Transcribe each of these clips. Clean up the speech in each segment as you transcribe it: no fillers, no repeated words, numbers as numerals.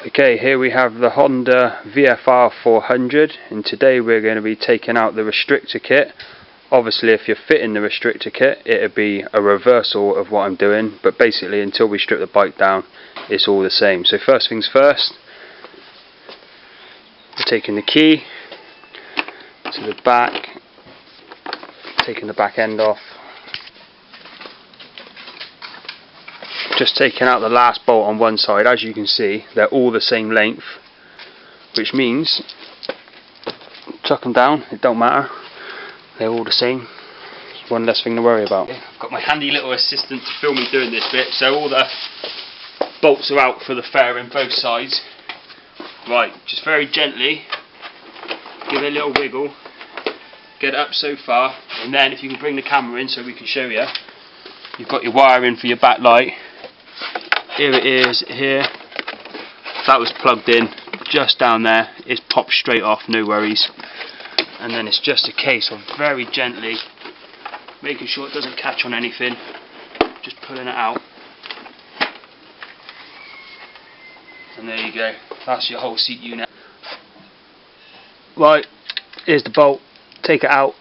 Okay, here we have the Honda VFR 400, and today we're going to be taking out the restrictor kit. Obviously if you're fitting the restrictor kit it'd be a reversal of what I'm doing, but basically until we strip the bike down it's all the same. So first things first, we're taking the key to the back, taking the back end off, just taking out the last bolt on one side. As you can see they're all the same length, which means chuck them down, it don't matter, they're all the same. One less thing to worry about. I've got my handy little assistant to film me doing this bit, so all the bolts are out for the fairing both sides. Right, just very gently give it a little wiggle, get it up so far, and then if you can bring the camera in so we can show you, you've got your wiring for your back light. Here it is here, that was plugged in just down there, it's popped straight off, no worries. And then it's just a case of very gently making sure it doesn't catch on anything, just pulling it out, and there you go, that's your whole seat unit. Right, here's the bolt, take it out,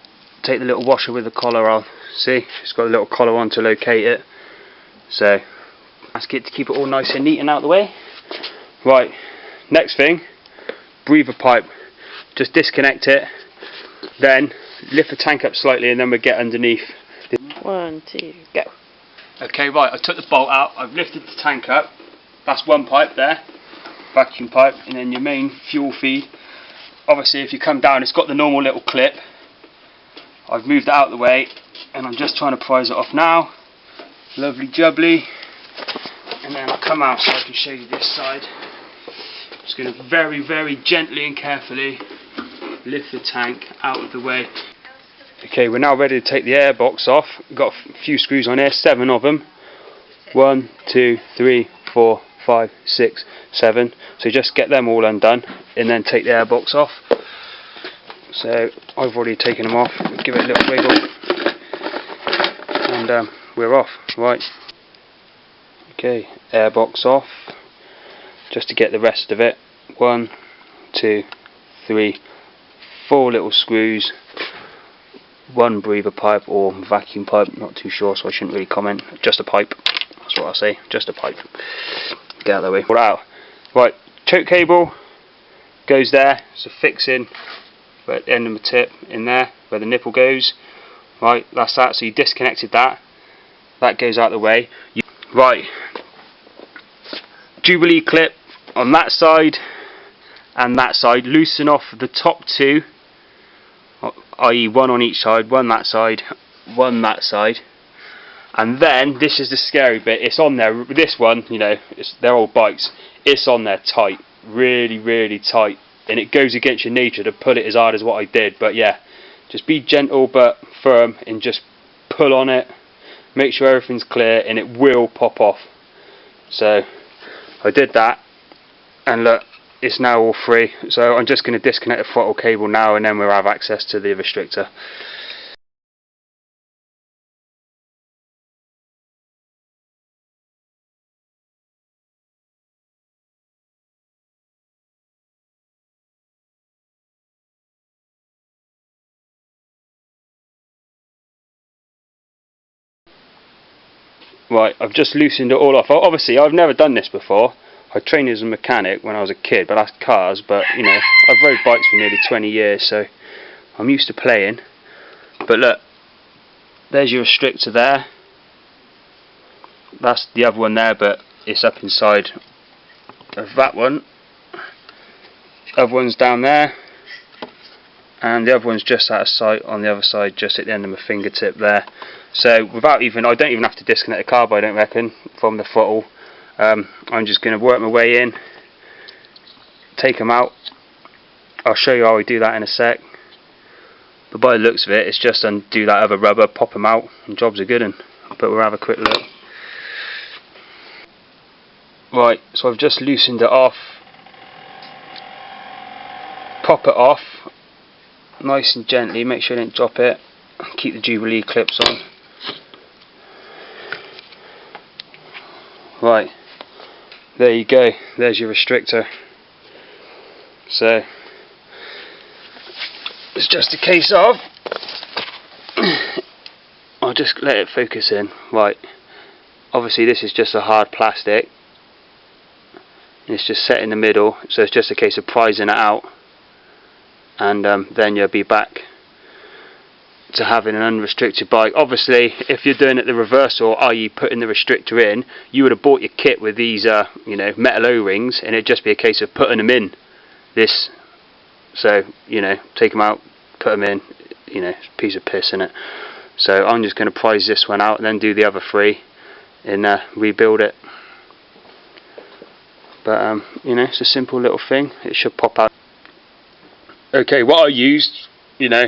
take the little washer with the collar on, see, it's got a little collar on to locate it, so ask it to keep it all nice and neat and out of the way. Right, next thing, breather pipe, just disconnect it, then lift the tank up slightly and then we'll get underneath. 1, 2, go. Okay, right, I took the bolt out, I've lifted the tank up, that's one pipe there, vacuum pipe, and then your main fuel feed. Obviously if you come down it's got the normal little clip, I've moved it out of the way and I'm just trying to prise it off now, lovely jubbly, and then I'll come out so I can show you this side. Just going to very gently and carefully lift the tank out of the way. Okay, we're now ready to take the airbox off. We've got a few screws on here, 7 of them. 1, 2, 3, 4, 5, 6, 7. So just get them all undone and then take the airbox off. So I've already taken them off, give it a little wiggle and we're off. Right. Okay, airbox off. Just to get the rest of it. 1, 2, 3, 4 little screws, 1 breather pipe or vacuum pipe, not too sure so I shouldn't really comment, just a pipe, that's what I'll say, just a pipe. Get out of the way, pull it out. Right, choke cable goes there, it's a fixing at the end of the tip in there where the nipple goes. Right, that's that, so you disconnected that, that goes out of the way. Right, Jubilee clip on that side and that side, loosen off the top 2, i.e. 1 on each side, 1 that side, 1 that side, and then this is the scary bit, it's on there, this one, you know, they're old bikes, it's on there tight, really tight, and it goes against your nature to pull it as hard as what I did, but yeah, just be gentle but firm and just pull on it, make sure everything's clear and it will pop off. So I did that and look, it's now all free, so I'm just going to disconnect the throttle cable now and then we'll have access to the restrictor. Right, I've just loosened it all off. Obviously I've never done this before. I trained as a mechanic when I was a kid, but that's cars, but you know, I've rode bikes for nearly 20 years, so I'm used to playing. But look, there's your restrictor there. That's the other one there, but it's up inside of that one. The other one's down there, and the other one's just out of sight on the other side, just at the end of my fingertip there. So without even, I don't even have to disconnect the carb, I don't reckon, from the throttle. I'm just going to work my way in, take them out. I'll show you how I do that in a sec. But by the looks of it, it's just undo that other rubber, pop them out, and jobs are good. But we'll have a quick look. Right, so I've just loosened it off. Pop it off, nice and gently, make sure you don't drop it. Keep the Jubilee clips on. Right, there you go, there's your restrictor. So it's just a case of I'll just let it focus in. Right, obviously this is just a hard plastic, it's just set in the middle, so it's just a case of prizing it out, and then you'll be back to having an unrestricted bike. Obviously if you're doing it the reversal, i.e. putting the restrictor in, you would have bought your kit with these you know, metal O-rings, and it'd just be a case of putting them in this. So, you know, take them out, put them in, you know, it's a piece of piss in it. So I'm just going to prize this one out and then do the other three and rebuild it. But you know, it's a simple little thing, it should pop out. Okay, what I used, you know,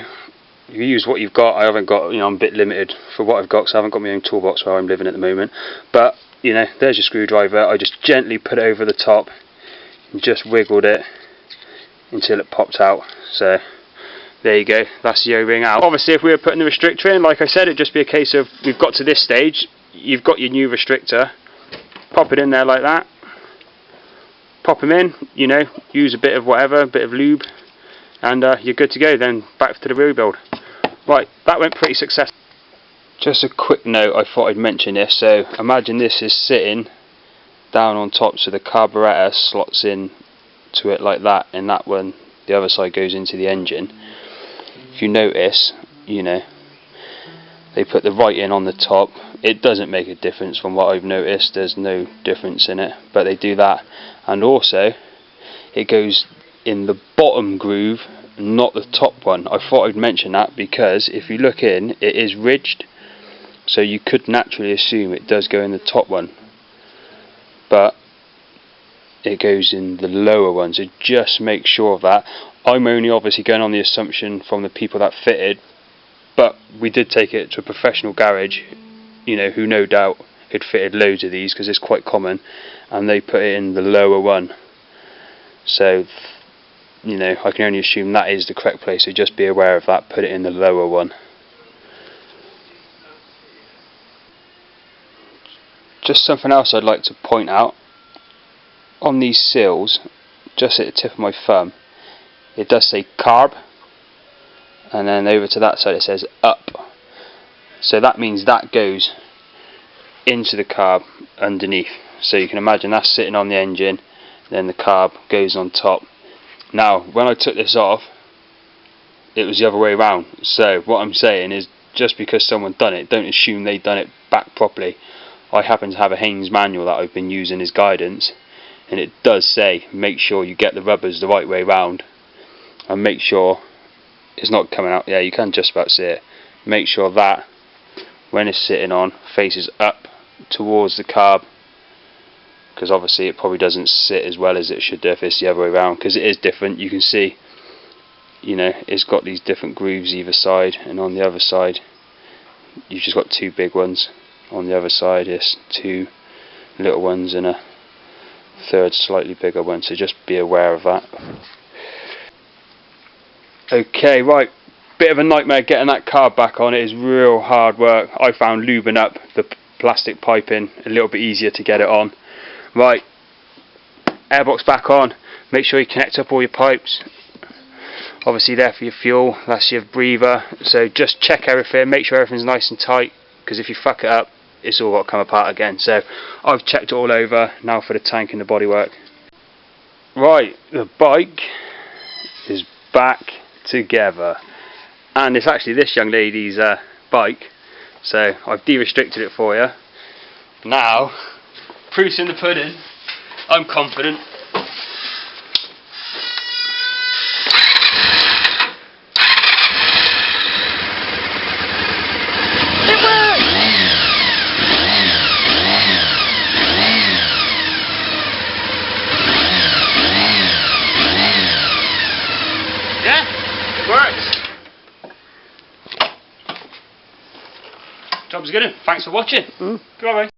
you use what you've got. I haven't got, you know, I'm a bit limited for what I've got because I haven't got my own toolbox where I'm living at the moment. But, you know, there's your screwdriver. I just gently put it over the top and just wiggled it until it popped out. So there you go, that's the O-ring out. Obviously if we were putting the restrictor in, like I said, it'd just be a case of, we've got to this stage, you've got your new restrictor, pop it in there like that, pop them in, you know, use a bit of whatever, a bit of lube, and you're good to go. Then back to the rebuild. Right, that went pretty successful. Just a quick note, I thought I'd mention this. So imagine this is sitting down on top, so the carburetor slots in to it like that, and that one, the other side, goes into the engine. If you notice, you know, they put the right in on the top. It doesn't make a difference from what I've noticed, there's no difference in it, but they do that. And also it goes in the bottom groove, not the top one. I thought I'd mention that because if you look in, it is ridged, so you could naturally assume it does go in the top one, but it goes in the lower one, so just make sure of that. I'm only obviously going on the assumption from the people that fitted, but we did take it to a professional garage, you know, who no doubt had fitted loads of these because it's quite common, and they put it in the lower one. So, you know, I can only assume that is the correct place, so just be aware of that, put it in the lower one. Just something else I'd like to point out, on these seals, just at the tip of my thumb, it does say carb, and then over to that side it says up, so that means that goes into the carb underneath. So you can imagine that's sitting on the engine, then the carb goes on top. Now when I took this off, it was the other way around. So what I'm saying is, just because someone done it, don't assume they done it back properly. I happen to have a Haynes manual that I've been using as guidance, and it does say make sure you get the rubbers the right way round, and make sure it's not coming out. Yeah, you can just about see it. Make sure that when it's sitting on, faces up towards the carb, because obviously it probably doesn't sit as well as it should do if it's the other way around, because it is different. You can see, you know, it's got these different grooves either side, and on the other side you've just got two big ones. On the other side it's two little ones and a third slightly bigger one, so just be aware of that. Okay, right, bit of a nightmare getting that carb back on. It is real hard work. I found lubing up the plastic piping a little bit easier to get it on. Right, airbox back on, make sure you connect up all your pipes. Obviously there for your fuel, that's your breather, so just check everything, make sure everything's nice and tight, because if you fuck it up, it's all got to come apart again. So I've checked it all over, now for the tank and the bodywork. Right, the bike is back together, and it's actually this young lady's bike, so I've de-restricted it for you. Now, proof's in the pudding, I'm confident. Job's good. Thanks for watching. Goodbye.